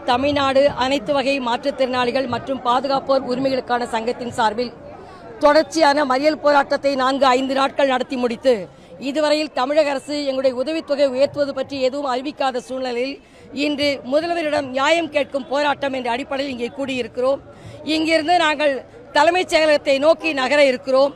தமிழ்நாடு அனைத்து வகை மாற்றுத்திறனாளிகள் மற்றும் பாதுகாப்போர் உரிமைகளுக்கான சங்கத்தின் சார்பில் தொடர்ச்சியான மறியல் போராட்டத்தை 4-5 நாட்கள் நடத்தி முடித்து இதுவரையில் தமிழக அரசு எங்களுடைய உதவித்தொகை உயர்த்துவது பற்றி எதுவும் அறிவிக்காத சூழ்நிலையில் இன்று முதல்வரிடம் நியாயம் கேட்கும் போராட்டம் என்ற அடிப்படையில் இங்கே கூடியிருக்கிறோம். இங்கிருந்து நாங்கள் தலைமைச் செயலகத்தை நோக்கி நகர இருக்கிறோம்.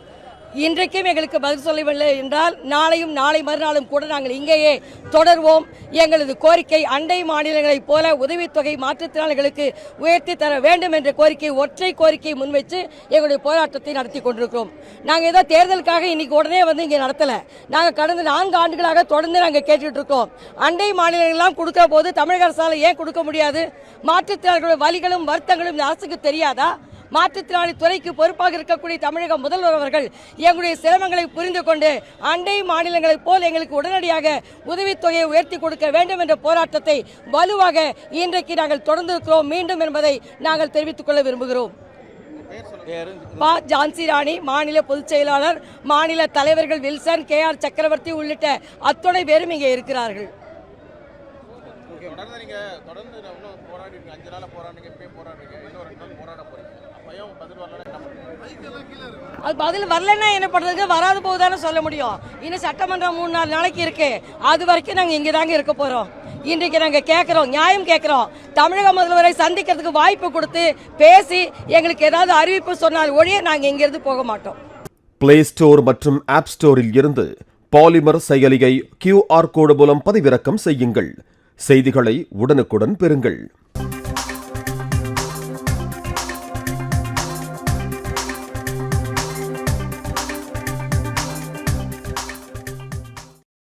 இன்றைக்கும் எங்களுக்கு பதில் சொல்லவில்லை என்றால் நாளையும் நாளை மறுநாளும் கூட நாங்கள் இங்கேயே தொடர்வோம். எங்களது கோரிக்கை அண்டை மாநிலங்களைப் போல உதவித்தொகை மாற்றுத்திறனாளிகளுக்கு உயர்த்தி தர வேண்டும் என்ற கோரிக்கை, ஒற்றை கோரிக்கை முன்வைத்து எங்களுடைய போராட்டத்தை நடத்தி கொண்டிருக்கிறோம். நாங்கள் ஏதோ தேர்தலுக்காக இன்னைக்கு உடனே வந்து இங்கே நடத்தலை. நாங்கள் கடந்த 4 ஆண்டுகளாக தொடர்ந்து நாங்கள் கேட்டுட்டு இருக்கோம். அண்டை மாநிலங்களெல்லாம் கொடுக்கிற போது தமிழக அரசால் ஏன் கொடுக்க முடியாது? மாற்றுத்திறனாளிகளுடைய வலிகளும் வருத்தங்களும் இந்த அரசுக்கு தெரியாதா? மாற்றுத்திறனாளி துறைக்கு பொறுப்பாக இருக்கக்கூடிய தமிழக முதல்வர் அவர்கள் எங்களுடைய சிரமங்களை புரிந்து கொண்டு அண்டை மாநிலங்களைப் போல் எங்களுக்கு உடனடியாக உதவித்தொகையை உயர்த்தி கொடுக்க வேண்டும் என்ற போராட்டத்தை வலுவாக இன்றைக்கு நாங்கள் தொடர்ந்திருக்கிறோம் மீண்டும் என்பதை நாங்கள் தெரிவித்துக் கொள்ள விரும்புகிறோம். ஜான்சி ராணி, மாநில பொதுச் செயலாளர், மாநில தலைவர்கள் வில்சன், KR சக்கரவர்த்தி உள்ளிட்ட அத்துணை பேரும் இங்கே இருக்கிறார்கள். அது பதில் வரலன்னா என்ன பண்றதுக்கு? வராது போகுதானே சொல்ல முடியும். இன்னும் சட்டமன்றம் 3-4 நாளைக்கு இருக்கு. அது வரைக்கும் நாங்கள் இங்கே தாங்க இருக்க போறோம். இன்றைக்கு நாங்கள் கேட்கிறோம், நியாயம் கேட்கிறோம். தமிழக முதல்வரை சந்திக்கிறதுக்கு வாய்ப்பு கொடுத்து பேசி எங்களுக்கு ஏதாவது அறிவிப்பு சொன்னால் ஒழிய நாங்கள் இங்கிருந்து போக மாட்டோம். பிளே ஸ்டோர் மற்றும் ஆப் ஸ்டோரில் இருந்து பாலிமர் செயலியை QR கோடு மூலம் பதிவிறக்கம் செய்யுங்கள். செய்திகளை உடனுக்குடன் பெறுங்கள்.